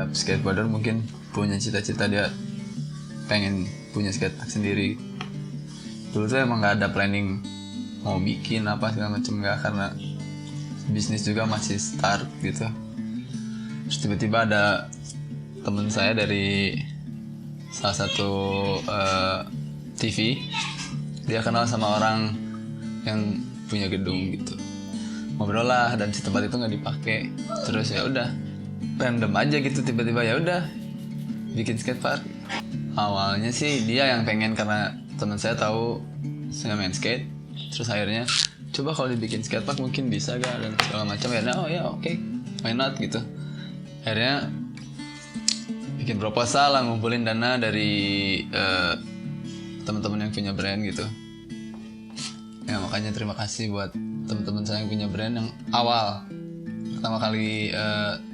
setiap skateboarder mungkin punya cita-cita dia pengen punya skatepark sendiri. Dulu tuh emang nggak ada planning mau bikin apa segala macam, nggak, karena bisnis juga masih start gitu. Terus tiba-tiba ada temen saya dari salah satu TV, dia kenal sama orang yang punya gedung gitu, ngobrol lah, dan si tempat itu nggak dipakai. Terus ya udah random aja gitu, tiba-tiba ya udah bikin skatepark. Awalnya sih dia yang pengen karena teman saya tahu saya main skate, terus akhirnya coba kalau dibikin skatepark mungkin bisa gak, dan segala macam. Akhirnya oh ya oke, why not gitu. Akhirnya bikin proposal lah, ngumpulin dana dari teman-teman yang punya brand gitu. Ya makanya terima kasih buat teman-teman saya yang punya brand yang awal pertama kali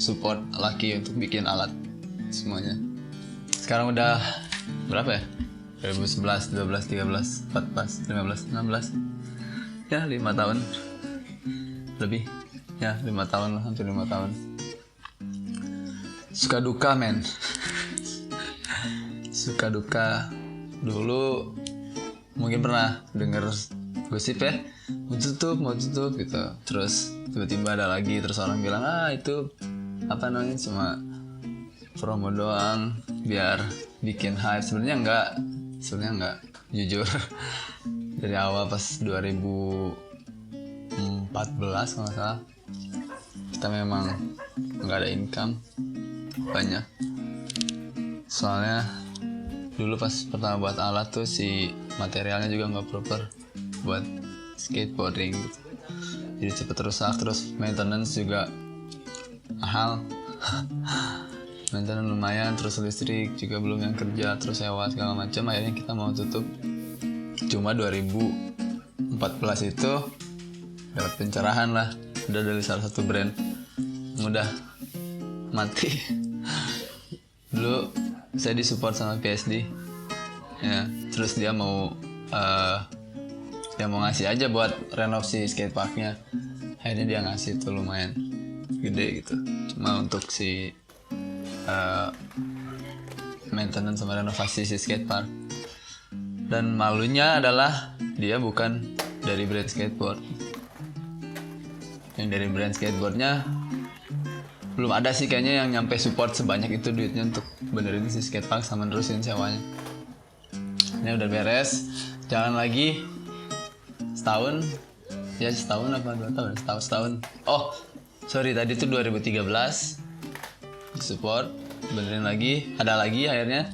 support Lucky untuk bikin alat semuanya. Sekarang udah berapa ya? 2011, 12, 13, 14, 15, 16. Ya 5 tahun lebih. Ya 5 tahun lah, hampir 5 tahun. Suka duka men. Suka duka. Dulu mungkin pernah denger gosip ya, mau tutup gitu. Terus tiba-tiba ada lagi, terus orang bilang itu apa namanya, cuma promo doang biar bikin hype. Sebenarnya enggak, jujur. Dari awal pas 2014 kalau nggak salah, kita memang nggak ada income banyak. Soalnya dulu pas pertama buat alat tuh si materialnya juga nggak proper buat skateboarding gitu. Jadi cepet rusak, terus maintenance juga mahal. Maintenance lumayan, terus listrik juga belum yang kerja, terus sewa segala macam. Akhirnya kita mau tutup. Cuma 2014 itu dapat pencerahan lah, udah dari salah satu brand, udah mati. Dulu saya disupport sama PSD ya, terus dia mau ngasih aja buat renov si skateparknya. Akhirnya dia ngasih tuh lumayan gede gitu, cuma untuk si maintenance sama renovasi si skatepark. Dan malunya adalah dia bukan dari brand skateboard. Yang dari brand skateboardnya belum ada sih kayaknya yang nyampe support sebanyak itu duitnya untuk benerin si skatepark sama nerusin sewanya. Ini udah beres, jalan lagi setahun apa 2 tahun? Setahun. Oh sorry, tadi tuh 2013 support, benerin lagi, ada lagi akhirnya.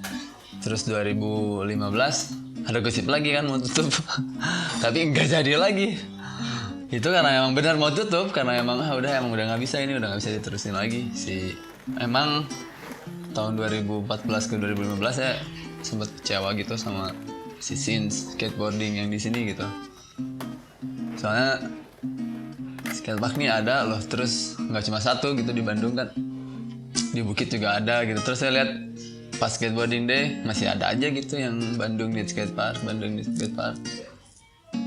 Terus 2015 ada gosip lagi kan mau tutup. Tapi nggak jadi lagi. Itu karena emang benar mau tutup, karena emang udah nggak bisa, ini udah nggak bisa diterusin lagi. Emang tahun 2014 ke 2015 ya sempat kecewa gitu sama si scene skateboarding yang di sini gitu. Soalnya skatepark nih ada loh, terus nggak cuma satu gitu di Bandung kan, di Bukit juga ada gitu. Terus saya lihat pas skateboarding day masih ada aja gitu yang Bandung di skatepark.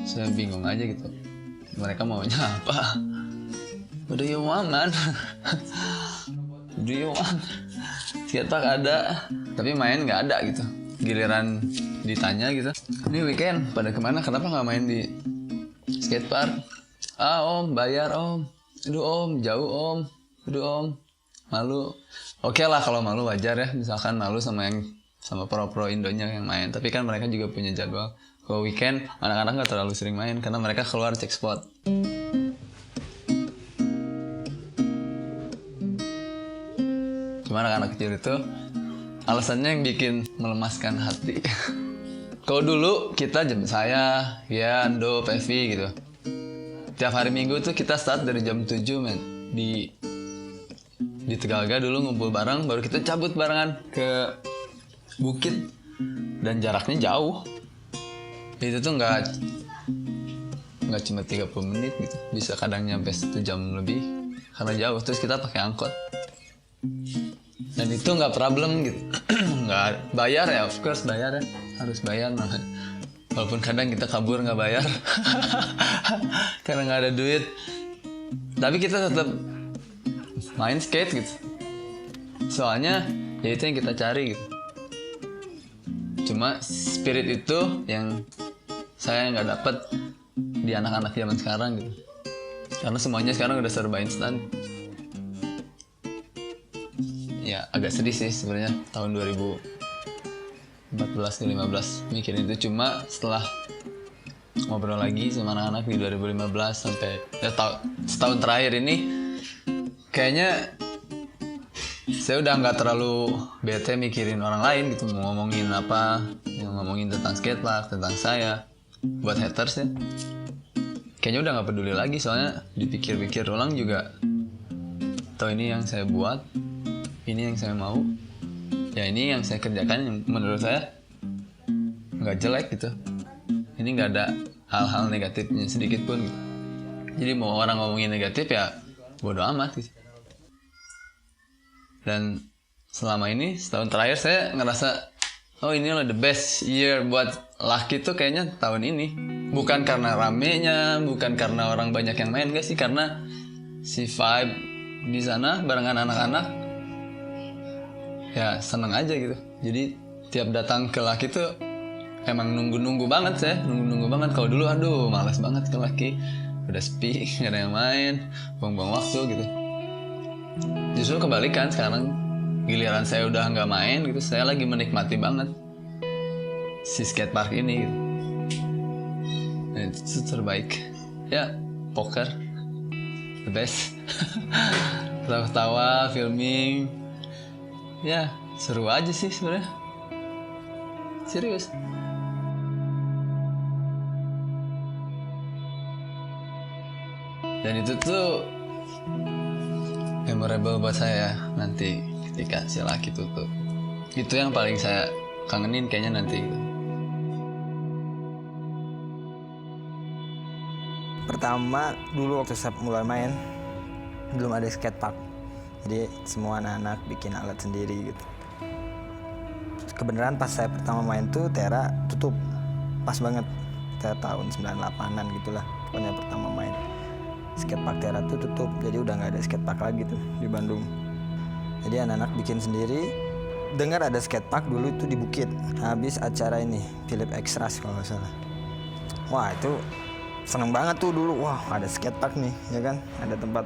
Saya bingung aja gitu, mereka maunya apa? What do you want man? Do you want? Skatepark ada tapi main nggak ada gitu. Giliran ditanya gitu, ini weekend pada kemana, kenapa nggak main di skatepark? Om bayar om, aduh om jauh om, aduh om malu. Oke lah kalau malu wajar ya, misalkan malu sama pro Indonya yang main. Tapi kan mereka juga punya jadwal. Kalau weekend anak-anak nggak terlalu sering main karena mereka keluar cek spot. Cuma anak-anak kecil itu alasannya yang bikin melemaskan hati. Kalau dulu kita saya, ya Ando, Pevi gitu, tiap hari Minggu tuh kita start dari jam 7 men di Tegalega dulu ngumpul bareng, baru kita cabut barengan ke Bukit, dan jaraknya jauh. Itu tuh nggak cuma 30 menit gitu, bisa kadang nyampe 1 jam lebih karena jauh. Terus kita pakai angkot, dan itu nggak problem gitu. Nggak bayar ya, of course bayar ya, harus bayar nah. Walaupun kadang kita kabur nggak bayar karena nggak ada duit, tapi kita tetap main skate gitu. Soalnya ya itu yang kita cari gitu. Cuma spirit itu yang saya nggak dapet di anak-anak zaman sekarang gitu. Karena semuanya sekarang udah serba instan. Ya agak sedih sih sebenarnya tahun 2014 ke 15 mikirin itu. Cuma setelah ngobrol lagi sama anak-anak di 2015 sampai ya, setahun terakhir ini kayaknya saya udah nggak terlalu bete mikirin orang lain gitu, mau ngomongin apa, yang ngomongin tentang skatepark, tentang saya, buat haters ya. Kayaknya udah nggak peduli lagi, soalnya dipikir-pikir ulang juga, atau ini yang saya buat, ini yang saya mau, ya ini yang saya kerjakan yang menurut saya nggak jelek gitu. Ini nggak ada hal-hal negatifnya sedikit pun gitu. Jadi mau orang ngomongin negatif ya bodo amat gitu. Dan selama ini setahun terakhir saya ngerasa oh ini adalah the best year buat laki tuh kayaknya tahun ini. Bukan karena ramenya, bukan karena orang banyak yang main, gak sih, karena si vibe di sana barengan anak-anak ya seneng aja gitu. Jadi tiap datang ke laki tuh emang nunggu-nunggu banget saya, nunggu-nunggu banget. Kalau dulu aduh malas banget ke laki, udah sepi, gak ada yang main, buang-buang waktu gitu. Justru kebalikan sekarang, giliran saya udah nggak main gitu, saya lagi menikmati banget si skatepark ini gitu. Dan itu terbaik ya, poker the best. Ketawa-ketawa, filming ya seru aja sih sebenarnya, serius. Dan itu tuh memorable buat saya nanti ketika si laki tutup. Itu yang paling saya kangenin kayaknya nanti gitu. Pertama dulu waktu saya mulai main belum ada skatepark, jadi semua anak-anak bikin alat sendiri gitu. Kebenaran pas saya pertama main tuh Tera tutup, pas banget saya tahun 98an gitulah pokoknya pertama main. Skatepark Tera tuh tutup, jadi udah nggak ada skatepark lagi tuh di Bandung. Jadi anak-anak bikin sendiri. Dengar ada skatepark dulu itu di Bukit, habis acara ini Philip Extras kalau nggak salah. Wah itu seneng banget tuh dulu, wah ada skatepark nih ya kan, ada tempat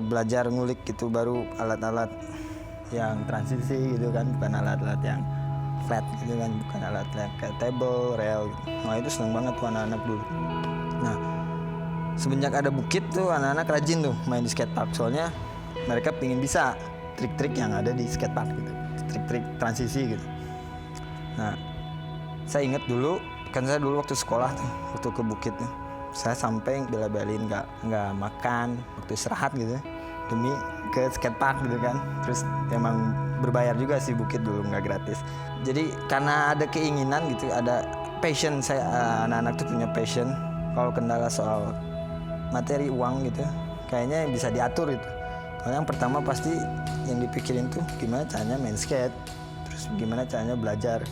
belajar ngulik gitu, baru alat-alat yang transisi gitu kan, bukan alat-alat yang flat gitu kan, bukan alat-alat kayak table, rail gitu. Nah itu seneng banget tuh anak-anak dulu. Nah semenjak ada Bukit tuh anak-anak rajin tuh main di skatepark, soalnya mereka pingin bisa trik-trik yang ada di skatepark gitu, trik-trik transisi gitu. Nah saya inget dulu kan, saya dulu waktu sekolah tuh, waktu ke Bukit tuh, saya sampai bela-belain nggak makan waktu istirahat gitu demi ke skatepark gitu kan. Terus emang berbayar juga sih Bukit dulu, nggak gratis. Jadi karena ada keinginan gitu, ada passion saya, anak-anak tuh punya passion. Kalau kendala soal materi uang gitu kayaknya bisa diatur itu. Soalnya yang pertama pasti yang dipikirin tuh gimana caranya main skate, terus gimana caranya belajar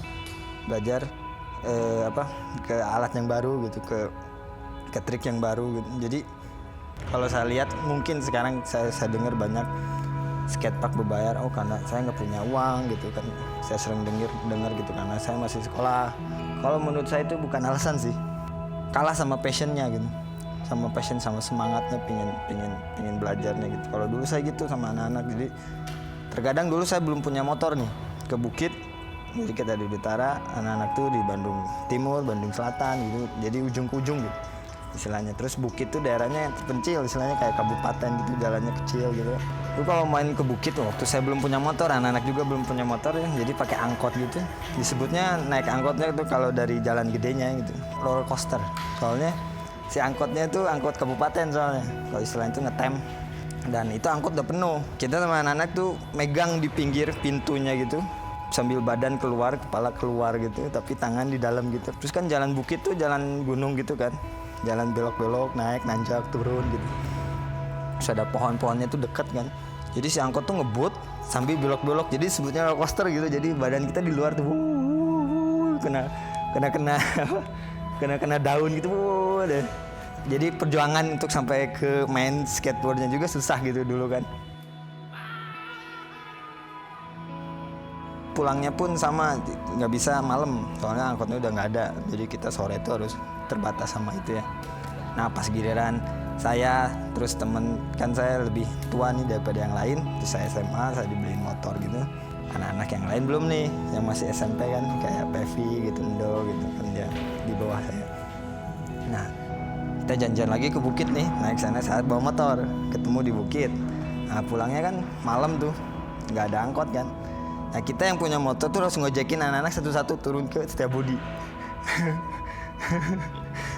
ke alat yang baru gitu, ke trik yang baru gitu. Jadi kalau saya lihat mungkin sekarang saya dengar banyak skatepark berbayar, oh karena saya nggak punya uang gitu kan. Saya sering dengar gitu karena saya masih sekolah. Kalau menurut saya itu bukan alasan sih, kalah sama passionnya gitu, sama passion, sama semangatnya pingin belajarnya gitu. Kalau dulu saya gitu sama anak-anak. Jadi terkadang dulu saya belum punya motor nih, ke Bukit, jadi kita di utara, anak-anak tuh di Bandung Timur, Bandung Selatan gitu, jadi ujung ke ujung gitu istilahnya. Terus Bukit tuh daerahnya yang terpencil, istilahnya kayak kabupaten gitu, jalannya kecil gitu. Lalu kalau main ke Bukit waktu saya belum punya motor, anak-anak juga belum punya motor ya, jadi pakai angkot gitu. Disebutnya naik angkotnya itu kalau dari jalan gedenya gitu, roller coaster. Soalnya si angkotnya itu angkot kabupaten soalnya, kalau istilahnya itu ngetem. Dan itu angkot udah penuh, kita sama anak-anak tuh megang di pinggir pintunya gitu, sambil badan keluar, kepala keluar gitu, tapi tangan di dalam gitu. Terus kan jalan Bukit tuh jalan gunung gitu kan, jalan belok-belok, naik, nanjak, turun gitu. Terus ada pohon-pohonnya tuh deket kan, jadi si angkot tuh ngebut sambil belok-belok, jadi sebutnya roller coaster gitu. Jadi badan kita di luar tuh kena daun gitu deh. Jadi perjuangan untuk sampai ke main skateboardnya juga susah gitu dulu kan. pulangnya pun sama, nggak bisa malam soalnya angkotnya udah nggak ada, jadi kita sore itu harus terbatas sama itu ya. Nah pas giliran saya terus temen kan saya lebih tua nih daripada yang lain, terus saya SMA saya dibeliin motor gitu. Anak-anak yang lain belum nih, yang masih SMP kan kayak Pevi gitu, Endo gitu kan dia di bawah saya. Nah kita janjian lagi ke bukit nih, naik sana saat bawa motor, ketemu di bukit. Nah pulangnya kan malam tuh, nggak ada angkot kan. Nah kita yang punya motor tuh harus ngojekin anak-anak satu-satu turun ke Setiabudi.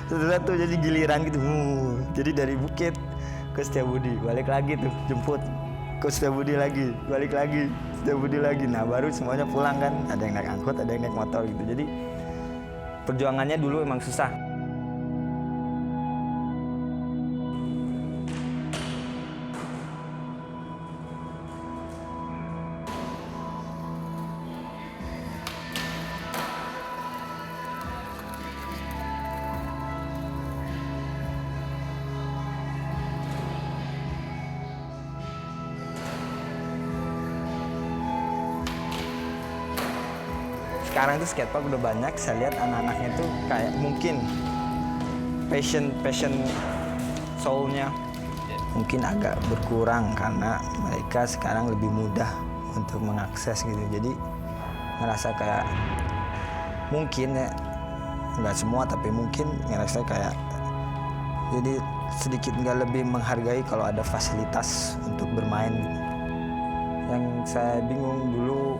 Satu-satu jadi giliran gitu. Jadi dari bukit ke Setiabudi, balik lagi tuh jemput ke Setiabudi lagi, balik lagi Setiabudi lagi. Nah baru semuanya pulang kan, ada yang naik angkot, ada yang naik motor gitu. Jadi perjuangannya dulu emang susah. Sekarang tuh skatepark udah banyak, saya lihat anak-anaknya tuh kayak mungkin passion soul-nya mungkin agak berkurang karena mereka sekarang lebih mudah untuk mengakses gitu. Jadi ngerasa kayak mungkin ya, nggak semua tapi mungkin ngerasa kayak jadi sedikit nggak lebih menghargai kalau ada fasilitas untuk bermain gitu. Yang saya bingung dulu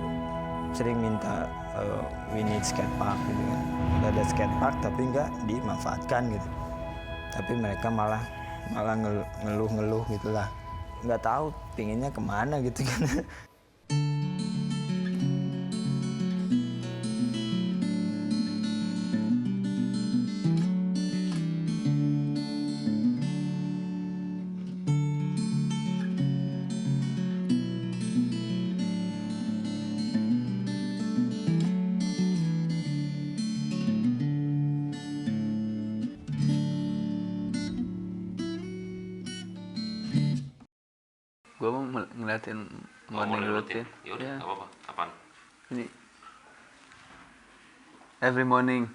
sering minta we need skatepark gitu kan. Udah ada skatepark tapi nggak dimanfaatkan gitu. Tapi mereka malah ngeluh gitulah. Nggak tahu pinginnya kemana gitu kan. Gue mau ngeliatin morning routine. Ya udah, nggak apa-apa. Apaan? Ini every morning